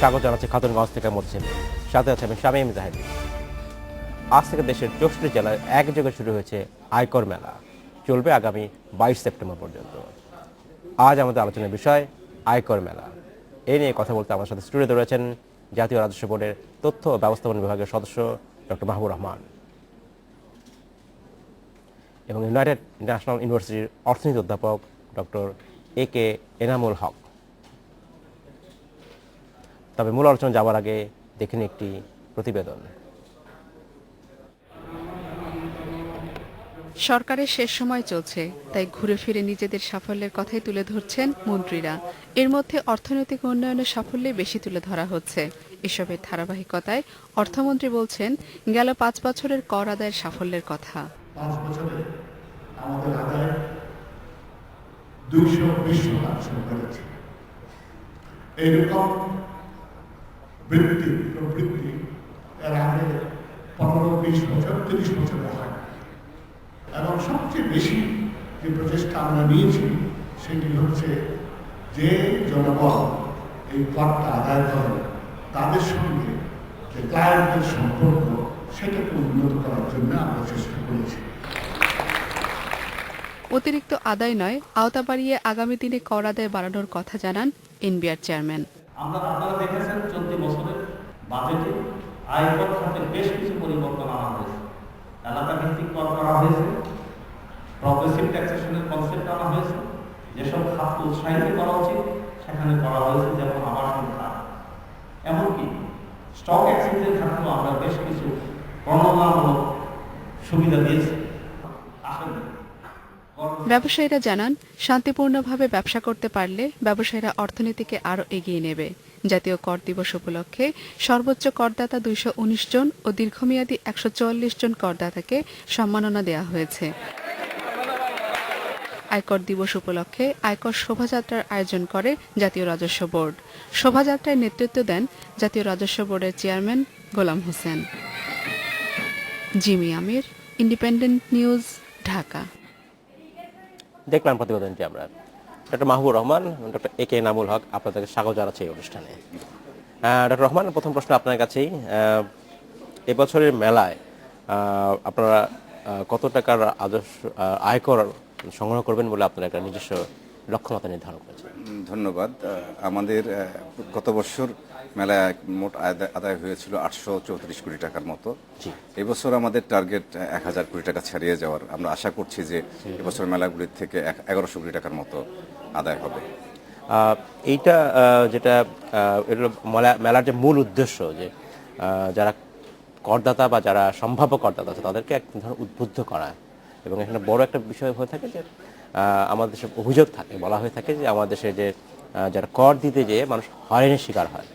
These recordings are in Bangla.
স্বাগত জানাচ্ছি খাতুনগঞ্জ থেকে মরছিলেন, সাথে আছে আমি শামীম জাহিদি। আজ থেকে দেশের 64 জেলায় একযোগে শুরু হয়েছে আয়কর মেলা, চলবে আগামী 22 সেপ্টেম্বর পর্যন্ত। আজ আমাদের আলোচনার বিষয় আয়কর মেলা। এই নিয়ে কথা বলতে আমার সাথে স্টুডিওতে রয়েছেন জাতীয় রাজস্ব বোর্ডের তথ্য ও ব্যবস্থাপনা বিভাগের সদস্য ডক্টর মাহবুর রহমান এবং ইউনাইটেড ন্যাশনাল ইউনিভার্সিটির অর্থনীতি অধ্যাপক ডক্টর AK এনামুল হক। তবে মূল আলোচনা যাওয়ার আগে দেখেন একটি প্রতিবেদন। সরকারের শেষ সময় চলছে, তাই ঘুরে ফিরে নিজেদের সাফল্যের কথাই তুলে ধরছেন মন্ত্রীরা। এর মধ্যে অর্থনৈতিক উন্নয়নের সাফল্যে বেশি তুলে ধরা হচ্ছে। এসবের ধারাবাহিকতায় অর্থমন্ত্রী বলছেন, গেল 5 বছরের কর আদায়ের সাফল্যের কথা। 5 বছরে আমাদের আদায় 220 করেছে। এইরকম প্রবৃদ্ধি এর আগে 15-20 বছর 30 বছরে হয়। এবং সবচেয়ে বেশি যে প্রচেষ্টা আমরা নিয়েছি সেটি হচ্ছে যে জনগণ এই করটা আদায় করে তাদের সঙ্গে যে ক্লায়েন্টের সম্পর্ক সেটাকে উন্নত করার জন্য আমরা চেষ্টা করেছি। অতিরিক্ত আদায় নয়, আওতা বাড়িয়ে আগামী দিনে কর আদায় বাড়ানোর কথা জানান এনবিআর চেয়ারম্যান। আপনারা দেখেছেন চলতি বছরের বাজেটে আয়কর খাতে বেশ কিছু পরিবর্তন আনা হয়েছে। এলাকা ভিত্তিক কর করা হয়েছে, প্রগ্রেসিভ ট্যাক্সেশনের কনসেপ্ট আনা হয়েছে, যেসব খাতকে উৎসাহিত করা উচিত সেখানে করা হয়েছে, যেমন আবাসন খাত। এমনকি স্টক এক্সচেঞ্জের খাতেও আমরা বেশ কিছু প্রণোদনামূলক সুবিধা দিয়েছি। আসলে ব্যবসায়ীরা জানান, শান্তিপূর্ণভাবে ব্যবসা করতে পারলে ব্যবসায়ীরা অর্থনীতিকে আরও এগিয়ে নেবে। জাতীয় কর দিবস উপলক্ষে সর্বোচ্চ করদাতা 219 জন ও দীর্ঘমেয়াদী 144 জন করদাতাকে সম্মাননা দেওয়া হয়েছে। আয়কর দিবস উপলক্ষে আয়কর শোভাযাত্রার আয়োজন করে জাতীয় রাজস্ব বোর্ড। শোভাযাত্রায় নেতৃত্ব দেন জাতীয় রাজস্ব বোর্ডের chairman Golam Hossain. Jimmy Amir, independent news, Dhaka. দেখলাম প্রতিবেদনটি আমরা। Doctor Mahbur Rahman, doctor AK Enamul Haque, আপনাদেরকে স্বাগত জানাচ্ছি এই অনুষ্ঠানে। ডক্টর রহমান, প্রথম প্রশ্ন আপনার কাছেই। এবছরের মেলায় আপনারা কত টাকার আয়কর সংগ্রহ করবেন বলে আপনারা একটা নিজস্ব লক্ষ্যমাত্রা নির্ধারণ করেছেন? ধন্যবাদ। আমাদের গত বছর মেলায় মোট আদায় হয়েছিল 834 কোটি টাকার মতো। এবছর আমাদের টার্গেট 1000 কোটি টাকা ছাড়িয়ে যাওয়ার। আমরা আশা করছি যে এবছর মেলাগুলির থেকে 1100 কোটি টাকার মতো আদায় হবে। এইটা যেটা মেলার যে মূল উদ্দেশ্য, যে যারা করদাতা বা যারা সম্ভাব্য করদাতা আছে তাদেরকে এক ধরনের উদ্বুদ্ধ করা, এবং এখানে বড় একটা বিষয় হয়ে থাকে যে আমাদের দেশে অভিযোগ থাকে, বলা হয়ে থাকে যে আমাদের দেশে যে যারা কর দিতে যেয়ে মানুষ হয়রানির শিকার হয়।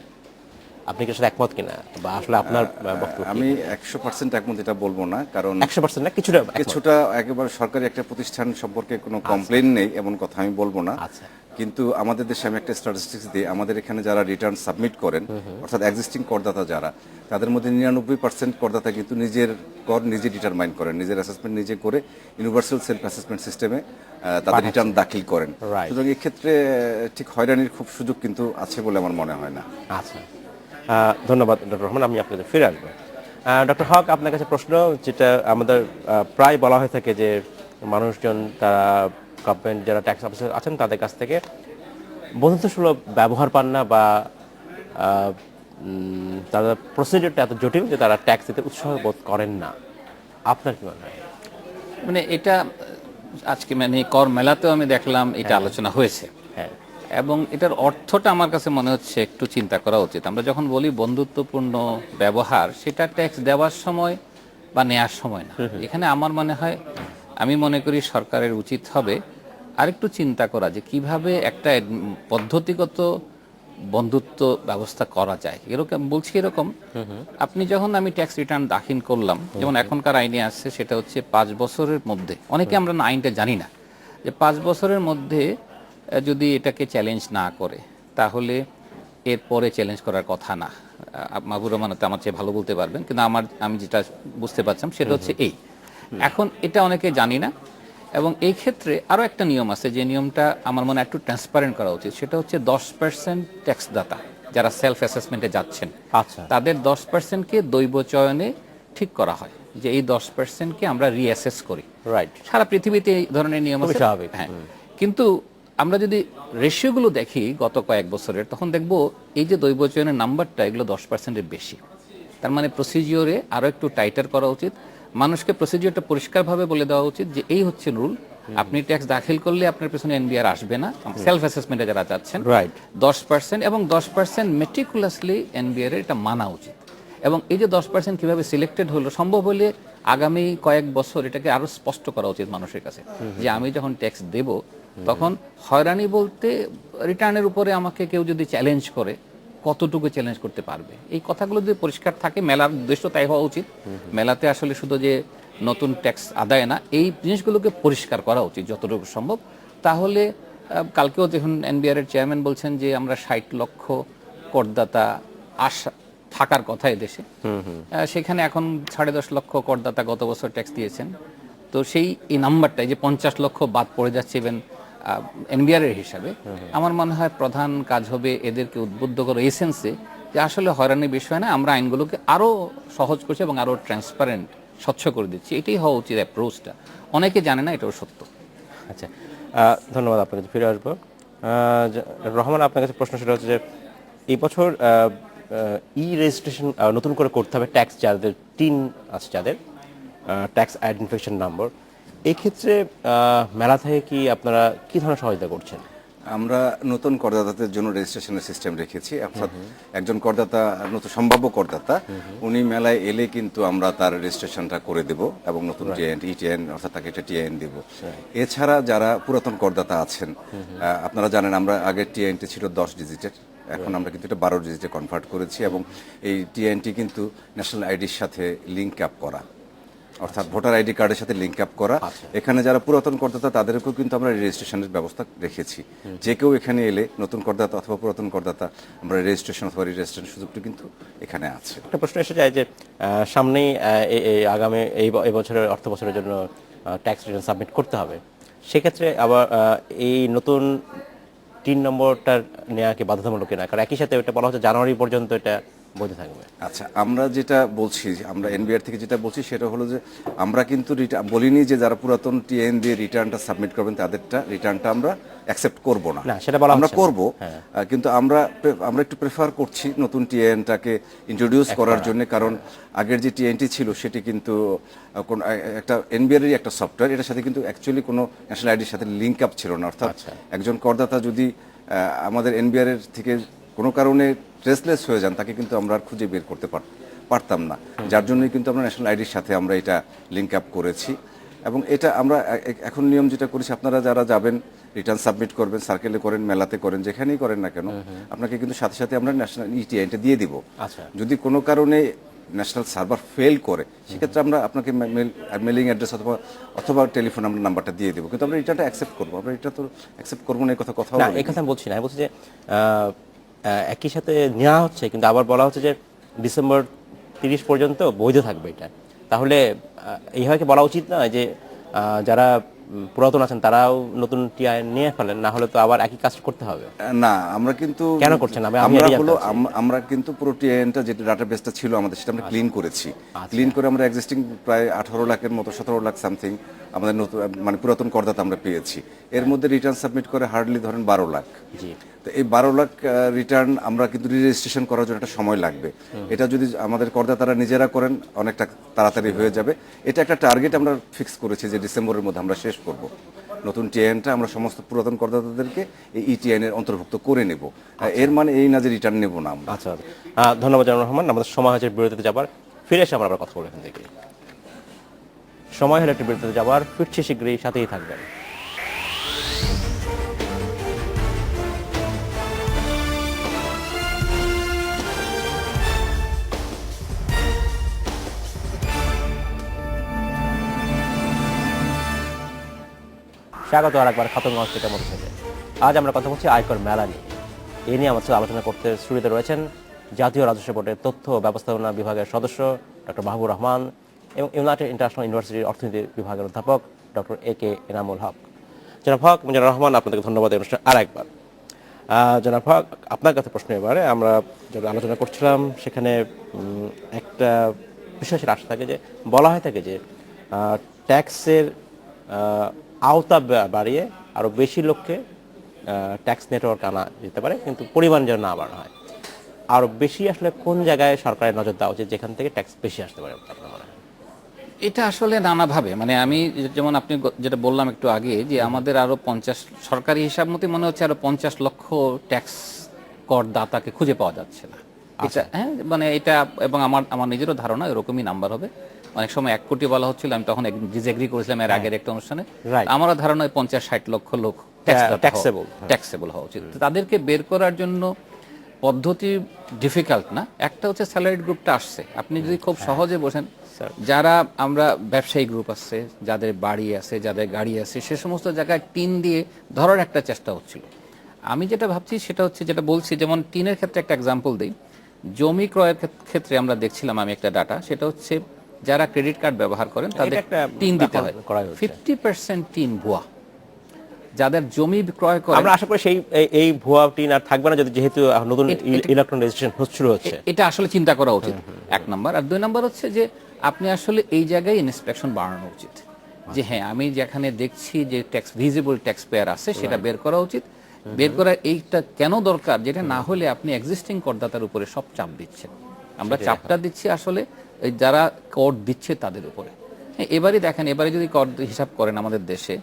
আপনি কি সেটা একমত কিনা, বা আসলে আপনার বক্তব্য? আমি 100% একমত এটা বলবো না, কারণ 100% না, কিছুটা একেবারে সরকারি একটা প্রতিষ্ঠান সম্পর্কে কোনো কমপ্লেন নেই এমন কথা আমি বলবো না। আচ্ছা। কিন্তু আমাদের দেশে আমি একটা স্ট্যাটিস্টিক্স দিই, আমাদের এখানে যারা রিটার্ন সাবমিট করেন, অর্থাৎ এক্সিস্টিং করদাতা যারা, তাদের মধ্যে 99% করদাতা কিন্তু নিজের কর নিজে ডিটারমাইন করেন, নিজের অ্যাসেসমেন্ট নিজে করে ইউনিভার্সাল সেলফ অ্যাসেসমেন্ট সিস্টেমে তাদের রিটার্ন দাখিল করেন। সুতরাং এই ক্ষেত্রে ঠিক হয়রানির খুব সুযোগ কিন্তু আছে বলে আমার মনে হয় না। আচ্ছা, ধন্যবাদ ডক্টর রহমান। আমি আপনাদের ফিরে আসবো। ডক্টর হক, আপনার কাছে প্রশ্ন, যেটা আমাদের প্রায় বলা হয়ে থাকে যে মানুষজন, তারা গভর্নমেন্ট যারা ট্যাক্স অফিসার আছেন তাদের কাছ থেকে বন্ধুত্বসুলভ ব্যবহার পান না, বা তাদের প্রসিডিউরটা এত জটিল যে তারা ট্যাক্স দিতে উৎসাহ বোধ করেন না। আপনার কি মনে হয়? মানে এটা আজকে কর মেলাতেও আমি দেখলাম এটা আলোচনা হয়েছে। হ্যাঁ। এবং এটার অর্থটা আমার কাছে মনে হচ্ছে একটু চিন্তা করা উচিত। আমরা যখন বলি বন্ধুত্বপূর্ণ ব্যবহার, সেটা ট্যাক্স দেওয়ার সময় বা নেয়ার সময় না। এখানে আমার মনে হয়, আমি মনে করি সরকারের উচিত হবে আরেকটু চিন্তা করা যে কিভাবে একটা পদ্ধতিগত বন্ধুত্ব ব্যবস্থা করা যায়। এরকম বলছি, এরকম আপনি যখন আমি ট্যাক্স রিটার্ন দাখিল করলাম, যেমন এখনকার আইনে আসছে, সেটা হচ্ছে 5 বছরের মধ্যে, অনেকে আমরা আইনটা জানি না যে 5 বছরের মধ্যে যদি এটাকে চ্যালেঞ্জ না করে তাহলে এরপরে চ্যালেঞ্জ করার কথা না। মাহবুর রহমান আমার চেয়ে ভালো বলতে পারবেন, কিন্তু আমি যেটা বুঝতে পারছিলাম সেটা হচ্ছে এই। এখন এটা অনেকে জানি না, এবং এই ক্ষেত্রে আরও একটা নিয়ম আছে, যে নিয়মটা আমার মনে একটু ট্রান্সপারেন্ট করা উচিত। সেটা হচ্ছে 10% ট্যাক্স দাতা যারা সেলফ অ্যাসেসমেন্টে যাচ্ছেন আচ্ছা তাদের 10%কে দৈব চয়নে ঠিক করা হয় যে এই 10%কে আমরা রিঅ্যাসেস করি। রাইট সারা পৃথিবীতে এই ধরনের নিয়ম খুবই আছে। স্বাভাবিক। হ্যাঁ, কিন্তু আমরা যদি রেশিওগুলো দেখি গত কয়েক বছরের, তখন দেখব এই যে দৈব চয়নের নাম্বারটা এগুলো 10%-এর বেশি। তার মানে প্রসিজিওরে আরো একটু টাইটার করা উচিত, মানুষকে প্রসিজিওরটা পরিষ্কারভাবে বলে দেওয়া উচিত যে এই হচ্ছে রুল, আপনি ট্যাক্স দাখিল করলে আপনার পেছনে এনবিআর আসবে না, সেলফ অ্যাসেসমেন্টে যারা যাচ্ছেন রাইট 10%, এবং 10% মেটিকুলাসলি এনবিআর এর এটা মানা উচিত। এবং এই যে 10% কিভাবে সিলেক্টেড হলো, সম্ভব হলে আগামী কয়েক বছর এটাকে আরো স্পষ্ট করা উচিত মানুষের কাছে যে আমি যখন ট্যাক্স দেব তখন হয়রানি বলতে রিটার্নের উপরে আমাকে কেউ যদি চ্যালেঞ্জ করে কতটুকু চ্যালেঞ্জ করতে পারবে, এই কথাগুলো যদি পরিষ্কার থাকে, মেলার উদ্দেশ্য তাই হওয়া উচিত। মেলাতে আসলে শুধু যে নতুন ট্যাক্স আদায় না, এই জিনিসগুলোকে পরিষ্কার করা উচিত যতটুকু সম্ভব। তাহলে কালকেও দেখুন এনবিআর এর চেয়ারম্যান বলছেন যে আমরা 60 লক্ষ করদাতা আশা থাকার কথা এদেশে, সেখানে এখন 10.5 লক্ষ করদাতা গত বছর ট্যাক্স দিয়েছেন। তো সেই এই নাম্বারটাই যে 50 লক্ষ বাদ পড়ে যাচ্ছে ইভেন এনবিআর এর হিসাবে, আমার মনে হয় প্রধান কাজ হবে এদেরকে উদ্বুদ্ধ করা এই সেন্সে যে আসলে হয়রানির বিষয় না, আমরা আইনগুলোকে আরো সহজ করছি এবং আরো ট্রান্সপারেন্ট স্বচ্ছ করে দিচ্ছি। এটাই হওয়া উচিত অ্যাপ্রোচটা। অনেকে জানে না, এটাও সত্য। আচ্ছা ধন্যবাদ, আপনার কাছে ফিরে আসবো। রহমান, আপনার কাছে প্রশ্ন সেটা হচ্ছে যে এই বছর ই রেজিস্ট্রেশন নতুন করে করতে হবে ট্যাক্স যাদের টিন আছে, যাদের ট্যাক্স আইডেন্টিফিকেশন নম্বর, এই ক্ষেত্রে মেলা থেকে কি আপনারা কি ধরনের সহায়তা করছেন? আমরা নতুন করদাতাদের জন্য রেজিস্ট্রেশনের সিস্টেম রেখেছি। অর্থাৎ একজন করদাতা, নতুন সম্ভাব্য করদাতা, উনি মেলায় এলে কিন্তু আমরা তার রেজিস্ট্রেশনটা করে দেব এবং নতুন ইটিএন অর্থাৎ তাকে একটা টিআইএন দেব। এছাড়া যারা পুরাতন করদাতা আছেন, আপনারা জানেন আমরা আগে টিআইএনটি ছিল 10 ডিজিটের, এখন আমরা কিন্তু এটা 12 ডিজিটে কনভার্ট করেছি এবং এই টিআইএনটি কিন্তু ন্যাশনাল আইডির সাথে লিঙ্ক আপ করা, অর্থাৎ ভোটার আইডি কার্ডের সাথে লিঙ্ক আপ করা। এখানে যারা পুরাতন করদাতা তাদেরকেও কিন্তু আমরা রেজিস্ট্রেশনের ব্যবস্থা রেখেছি। যে কেউ এখানে এলে নতুন করদাতা অথবা পুরাতন করদাতা, আমরা রেজিস্ট্রেশন অথবা রেজিস্ট্রেশন সুযোগটি কিন্তু এখানে আছে। একটা প্রশ্ন এসে যায় যে সামনেই আগামী এই বছরের অর্থ বছরের জন্য ট্যাক্স রিটার্ন সাবমিট করতে হবে, সেক্ষেত্রে আবার এই নতুন 3 নম্বরটা নেওয়া কি বাধ্যতামূলক কিনা? কারণ একই সাথে এটা বলা হচ্ছে জানুয়ারি পর্যন্ত এটা বৈধ থাকবে। আচ্ছা, আমরা যেটা বলছি, আমরা এনবিআর থেকে যেটা বলছি সেটা হলো যে আমরা কিন্তু বলিনি যে যারা পুরাতন টিএন দিয়ে রিটার্নটা সাবমিট করবেন তাদেরটা রিটার্নটা আমরা অ্যাকসেপ্ট করব না, সেটা বলা আমরা হচ্ছে না। করব, কিন্তু আমরা একটু প্রেফার করছি নতুন টিএনটাকে ইন্ট্রোডিউস করার জন্য। কারণ আগের যে টিএনটি ছিল সেটি কিন্তু কোন একটা এনবিআর-এরই একটা সফটওয়্যার, এটার সাথে কিন্তু অ্যাকচুয়ালি কোনো ন্যাশনাল আইডির সাথে লিঙ্ক আপ ছিল না। অর্থাৎ একজন করদাতা যদি আমাদের এনবিআর-এর থেকে কোনো কারণে ট্রেসলেস হয়ে যান, তাকে কিন্তু আমরা আর খুঁজে বের করতে পারতাম না। যার জন্যই কিন্তু আমরা ন্যাশনাল আইডির সাথে আমরা এটা লিঙ্ক আপ করেছি। এবং এটা আমরা এখন নিয়ম যেটা করেছি, আপনারা যারা যাবেন রিটার্ন সাবমিট করবেন, সার্কেলে করেন, মেলাতে করেন, যেখানেই করেন না কেন, আপনাকে কিন্তু সাথে সাথে আমরা ন্যাশনাল ইটিআইটা দিয়ে দিব। যদি কোনো কারণে ন্যাশনাল সার্ভার ফেল করে, সেক্ষেত্রে আমরা আপনাকে মেলিং অ্যাড্রেস অথবা টেলিফোন আমরা নাম্বারটা দিয়ে দেবো, কিন্তু আমরা এটা অ্যাকসেপ্ট করবো। আমরা এটা তো অ্যাকসেপ্ট করবো না, এই কথা না, এই কথা আমি বলছি না, আমি বলছি যে একই সাথে নেওয়া হচ্ছে কিন্তু আবার বলা হচ্ছে যে ডিসেম্বর 30 পর্যন্ত বৈধ থাকবে এটা। তাহলে এইভাবে বলা উচিত না যে যারা পুরাতন আছেন তারাও নতুন টিআই নিয়ে ফেলেন, না হলে তো আবার একই কাজ করতে হবে? না, আমরা কিন্তু কেন করছেন? আমরা কিন্তু পুরো টিআইএনটা যে ডাটাবেসটা ছিল আমাদের, সেটা আমরা ক্লিন করেছি। ক্লিন করে আমরা এক্সিস্টিং প্রায় 18 লাখের মতো, 17 লাখ সামথিং আমাদের নতুন মানে পুরাতন করদাতা আমরা পেয়েছি। এর মধ্যে রিটার্ন সাবমিট করে হার্ডলি ধরেন 12 লাখ। তো এই 12 লাখ রিটার্ন আমরা কিন্তু রেজিস্ট্রেশন করার জন্য একটা সময় লাগবে। এটা যদি আমাদের করদাতারা নিজেরা করেন অনেকটা তাড়াতাড়ি হয়ে যাবে। এটা একটা টার্গেট আমরা ফিক্স করেছি যে ডিসেম্বরের মধ্যে আমরা শেষ করব। নতুন টিআইএনটা আমরা সমস্ত পুরাতন করদাতাদেরকে এই ইটিআইএনের অন্তর্ভুক্ত করে নেব। এর মানে এই না যে রিটার্ন নেব না আমরা। আচ্ছা, ধন্যবাদ জানান রহমান। আমাদের সময় হয়েছে বিরতিতে যাবার, ফিরে এসে আমরা আবার কথা বলবো এখান থেকে। সময় হলে একটু বিরতিতে যাবার, ফিরছি শীঘ্রই, সাথেই থাকবেন। স্বাগত আর একবার খাতুনগঞ্জ থেকে মধ্যে থেকে। আজ আমরা কথা বলছি আয়কর মেলা নিয়ে। এ নিয়ে আমার সাথে আলোচনা করতে স্টুডিওতে রয়েছেন জাতীয় রাজস্ব বোর্ডের তথ্য ও ব্যবস্থাপনা বিভাগের সদস্য ডক্টর মাহবুবুর রহমান এবং ইউনাইটেড ইন্টারন্যাশনাল ইউনিভার্সিটির অর্থনীতি বিভাগের অধ্যাপক ডক্টর এ কে এনামুল হক। জনাব হক, জনাব রহমান, আপনাদেরকে ধন্যবাদ এই অনুষ্ঠানে আর একবার। জনাব হক, আপনার কাছে প্রশ্ন এবারে আমরা যখন আলোচনা করছিলাম সেখানে একটা বিষয় সেটা আসে থাকে যে বলা হয় থাকে যে ট্যাক্সের আওতা বাড়িয়ে আরো বেশি লোককে ট্যাক্স নেটওয়ার্ক আনা যেতে পারে, কিন্তু পরিমাণ যেন না বাড়ানো হয়। আরো বেশি আসলে কোন জায়গায় সরকারের নজর দেওয়া উচিত যেখান থেকে ট্যাক্স বেশি আসতে পারে আপনার মনে হয়? এটা আসলে নানাভাবে, মানে আমি যেমন আপনি যেটা বললাম একটু আগে যে আমাদের আরো 50 সরকারি হিসাব মতে মনে হচ্ছে আরো 50 লক্ষ ট্যাক্স করদাতাকে খুঁজে পাওয়া যাচ্ছে না। এটা হ্যাঁ, মানে এটা, এবং আমার নিজেরও ধারণা এরকমই নাম্বার হবে। অনেক সময় 1 কোটি বলা হচ্ছিল, আমি তখন ডিসএগ্রি করেছিলাম এর আগের একটা অনুষ্ঠানে। Right. আমারও ধারণা 50-60 লক্ষ লোক ট্যাক্সেবল হওয়া উচিত। তো তাদেরকে বের করার জন্য পদ্ধতি ডিফিকাল্ট না। একটা হচ্ছে স্যালারিড গ্রুপটা আসছে, আপনি যদি খুব সহজে বসেন, যারা আমরা ব্যবসায়ী গ্রুপ আছে, যাদের বাড়ি আছে, যাদের গাড়ি আছে, সে সমস্ত জায়গায় টিন দিয়ে ধরার একটা চেষ্টা হচ্ছিল। আমি যেটা ভাবছি সেটা হচ্ছে, যেটা বলছি, যেমন টিনের ক্ষেত্রে একটা এক্সাম্পল দিই। জমি ক্রয়ের ক্ষেত্রে আমরা দেখছিলাম, আমি একটা ডাটা, সেটা হচ্ছে যারা ক্রেডিট কার্ড ব্যবহার করেন তাদের একটা টিন দিতে হয়, করা হচ্ছে। 50% টিন ভুয়া। যাদের জমি ক্রয় করে, আমরা আশা করি এই ভুয়া টিন আর থাকবে না, যদি যেহেতু নতুন ইলেকট্রনিক রেজিস্ট্রেশন শুরু হচ্ছে। এটা আসলে চিন্তা করা উচিত, 1 নাম্বার। আর 2 নাম্বার হচ্ছে যে আপনি আসলে এই জায়গায় ইন্সপেকশন বাড়ানো উচিত, যে হ্যাঁ আমি যেখানে দেখছি যে ট্যাক্স ভিজিবল ট্যাক্স পেয়ার আছে সেটা বের করা উচিত। বের করা এইটা কেন দরকার, যেটা না হলে আপনি এক্সিস্টিং করদাতার উপরে সব চাপ দিচ্ছেন। আমরা চাপটা দিচ্ছি আসলে এই যারা কর দিচ্ছে তাদের উপরে। হ্যাঁ, এবারে দেখেন, এবারে যদি কর হিসাব করেন আমাদের দেশে,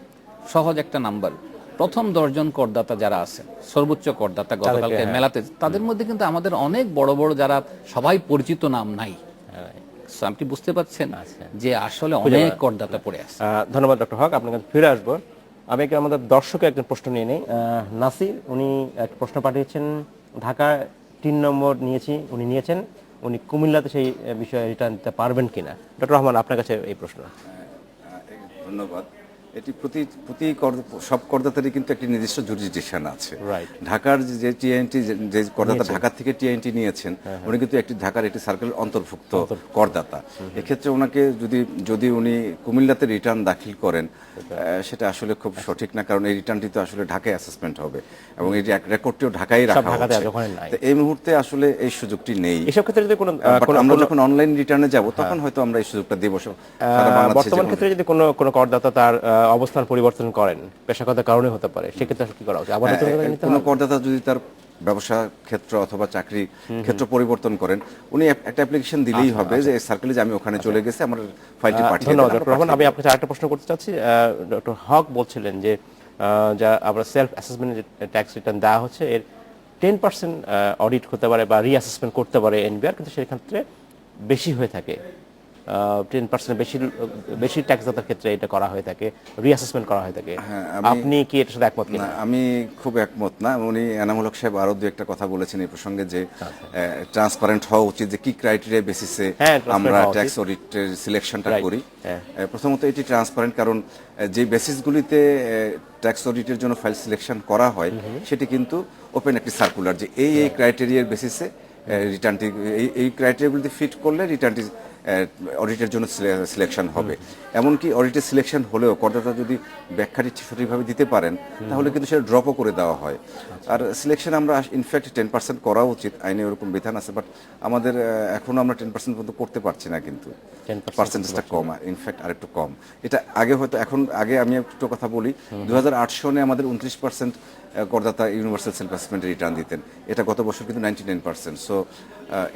সহজ একটা নাম্বার, প্রথম 10 জন করদাতা যারা আছে, সর্বোচ্চ করদাতা গতকালকে মেলাতে, তাদের মধ্যে কিন্তু আমাদের অনেক বড় বড় যারা সবাই পরিচিত নাম নাই। So, আপনি বুঝতে পারছেন যে আসলে অনেক করদাতা পড়ে আছে। ধন্যবাদ ডক্টর হক, আপনার কাছে ফিরে আসবো। আমি আমাদের দর্শকের একজন প্রশ্ন নিয়ে নেই। নাসির, উনি একটা প্রশ্ন পাঠিয়েছেন। ঢাকা 3 নম্বর উনি নিয়েছেন, উনি কুমিল্লাতে সেই বিষয়ে রিটার্ন দিতে পারবেন কিনা। ডক্টর রহমান, আপনার কাছে এই প্রশ্ন। ধন্যবাদ। এটি প্রতি সব করদাতারই কিন্তু একটি নির্দিষ্ট জুরিসডিকশন আছে। Right. ঢাকার যে টিআইএনটি, যে করদাতা ঢাকা থেকে টিআইএনটি নিয়েছেন, উনি কিন্তু ঢাকার একটি সার্কেলের অন্তর্ভুক্ত করদাতা। এক্ষেত্রে ওনাকে যদি উনি কুমিল্লাতে রিটার্ন দাখিল করেন, সেটা আসলে খুব সঠিক না, কারণ এই রিটার্নটি তো আসলে ঢাকায় অ্যাসেসমেন্ট হবে এবং এই রেকর্ডটিও ঢাকায় রাখা হচ্ছে। তো এই মুহূর্তে আসলে এই সুযোগটি নেই। এসব ক্ষেত্রে যদি আমরা যখন অনলাইন রিটার্নে যাব তখন হয়তো আমরা এই সুযোগটা দেব। বর্তমান ক্ষেত্রে যদি কোনো করদাতা তার অবস্থান পরিবর্তন করেন, পেশাগত কারণে হতে পারে, সেক্ষেত্রে কি করা উচিত? আবার কোনো করদাতা যদি তার ব্যবসা ক্ষেত্র অথবা চাকরি ক্ষেত্র পরিবর্তন করেন, উনি একটা অ্যাপ্লিকেশন দিলেই হবে যে সার্কেলে যে আমি ওখানে চলে গেছি, আমার ফাইলটি পাঠিয়ে দেন। ধন্যবাদ ডক্টর রহমান। আমি আপনাকে আরেকটা প্রশ্ন করতে চাচ্ছি। ডক্টর হক বলছিলেন যে যা আমরা সেলফ অ্যাসেসমেন্ট ট্যাক্স রিটার্ন দেওয়া হচ্ছে, এর 10% অডিট হতে পারে বা রিঅ্যাসেসমেন্ট করতে পারে এনবিআর, কিন্তু সেক্ষেত্রে বেশি হয়ে থাকে, 10% বেশি ট্যাক্স দাতার ক্ষেত্রে এটা করা হয়ে থাকে, রিঅ্যাসেসমেন্ট করা হয়ে থাকে। আপনি কি এটার সাথে একমত কিনা? আমি খুব একমত না। উনি এনামুল হক সাহেব আরো দু একটা কথা বলেছেন এই প্রসঙ্গে, যে ট্রান্সপারেন্ট হওয়া উচিত, যে কি ক্রাইটেরিয়া বেসিসে আমরা ট্যাক্স অডিটের সিলেকশনটা করি। প্রথমত এটি ট্রান্সপারেন্ট, কারণ যে বেসিসগুলিতে ট্যাক্স অডিটের জন্য ফাইল সিলেকশন করা হয় সেটি কিন্তু ওপেন একটি সার্কুলার, যে এই ক্রাইটেরিয়ার বেসিসে রিটার্নটি, এই ক্রাইটেরিয়াগুলিতে ফিট করলে রিটার্নটি অডিটের জন্য সিলেকশন হবে। এমনকি অডিটের সিলেকশন হলেও করদাতা যদি ব্যাখ্যাটি সঠিকভাবে দিতে পারেন, তাহলে কিন্তু সেটা ড্রপও করে দেওয়া হয়। আর সিলেকশন আমরা ইনফ্যাক্ট 10% করা উচিত, আইনে ওরকম বিধান আছে, বাট আমাদের এখনো আমরা 10% পর্যন্ত করতে পারছি না, কিন্তু পার্সেন্টেজটা কম, ইনফ্যাক্ট আরেকটু কম। এটা আগে হয়তো, আগে আমি একটু কথা বলি, 2008 সনে আমাদের 29% করদাতা ইউনিভার্সাল সেলফ অ্যাসেসমেন্টে রিটার্ন দিতেন। এটা গত বছর কিন্তু 99%। So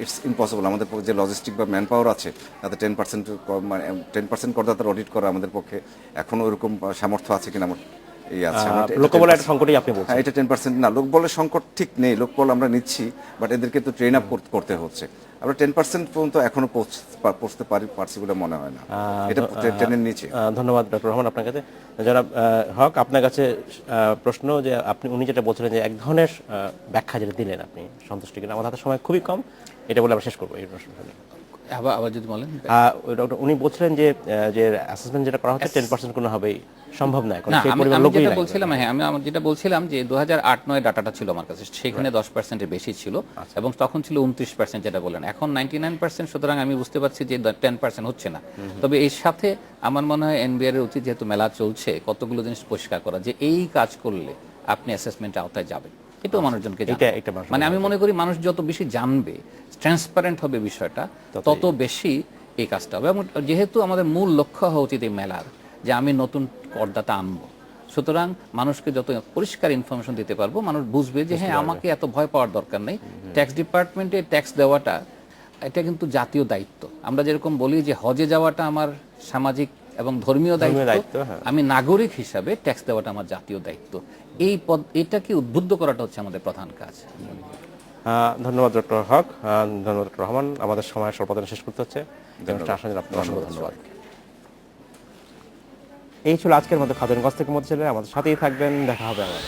it's impossible. আমাদের যে লজিস্টিক বা ম্যান পাওয়ার আছে, তাতে 10% করদাতার অডিট করা আমাদের পক্ষে এখনো ওরকম সামর্থ্য আছে কিনা আমার লোকবলের একটা সংকটই আপনি বলছেন। এটা 10% না, লোকবলের সংকট ঠিক নেই, লোকবল আমরা নিচ্ছি, বাট এদেরকে তো ট্রেন আপ করতে হচ্ছে। আমরা 10% পর্যন্ত এখনো পৌঁছতে পারছি বলে মনে হয় না, এটা ট্রেনের নিচে। ধন্যবাদ ডক্টর রহমান। আপনার কাছে জনাব হক, আপনার কাছে প্রশ্ন, যে উনি যেটা বলছিলেন যে এক ধরনের ব্যাখ্যা যেটা দিলেন, আপনি সন্তুষ্ট কিনা? আমাদের হাতে সময় খুবই কম, এটা বলে আমরা শেষ করবো এই প্রশ্ন। আবার যদি বলেন। উনি বলছিলেন যে অ্যাসেসমেন্ট যেটা করা হচ্ছে 10% কোনোভাবেই সম্ভব নয়। আমি যেটা বলছিলাম, হ্যাঁ, আমি যেটা বলছিলাম যে 2008-9 ডাটাটা ছিল আমার কাছে, সেখানে 10% এর বেশি ছিল, এবং তখন ছিল 29% যেটা বলেন, এখন 99%। সুতরাং আমি বুঝতে পারছি যে 10% হচ্ছে না। তবে এর সাথে আমার মনে হয় এনবিআর এর উচিত, যেহেতু মেলা চলছে, কতগুলো জিনিস পরিষ্কার করা, যে এই কাজ করলে আপনি অ্যাসেসমেন্টের আওতায় যাবেন। এটাও মানুষজনকে এটা জানানো। একটা মানুষ মানে আমি মনে করি মানুষ যত বেশি জানবে, ট্রান্সপারেন্ট হবে বিষয়টা, তত বেশি এই কাজটা হবে। এবং যেহেতু আমাদের মূল লক্ষ্য হওয়া উচিত এই মেলার যে আমি নতুন করদাতা আনবো, সুতরাং মানুষকে যত পরিষ্কার ইনফরমেশন দিতে পারবো, মানুষ বুঝবে যে হ্যাঁ আমাকে এত ভয় পাওয়ার দরকার নেই। ট্যাক্স ডিপার্টমেন্টে ট্যাক্স দেওয়াটা এটা কিন্তু জাতীয় দায়িত্ব। আমরা যেরকম বলি যে হজে যাওয়াটা আমার সামাজিক এবং ধর্মীয় দায়িত্ব, হ্যাঁ। আমি নাগরিক হিসাবে ট্যাক্স দেওয়াটা আমার জাতীয় দায়িত্ব। এটাকে উদ্বুদ্ধ করাটা হচ্ছে আমাদের প্রধান কাজ। ধন্যবাদ ডক্টর হক, ধন্যবাদ ডক্টর রহমান। আমাদের সময় স্বল্পতা শেষ করতে হচ্ছে। আসার জন্য আপনাকে অসংখ্য ধন্যবাদ। এই ছিল আজকের মতো খাতুনগঞ্জ থেকে মধ্যে ছিল। আমাদের সাথেই থাকবেন, দেখা হবে আমাদের।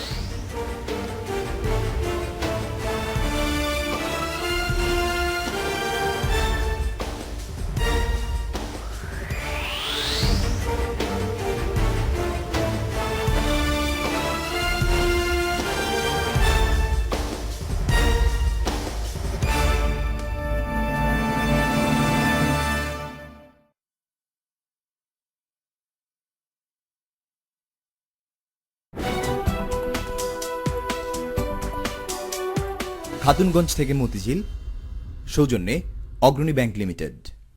খাতুনগঞ্জ থেকে মতিঝিল, সৌজন্যে অগ্রণী ব্যাংক লিমিটেড।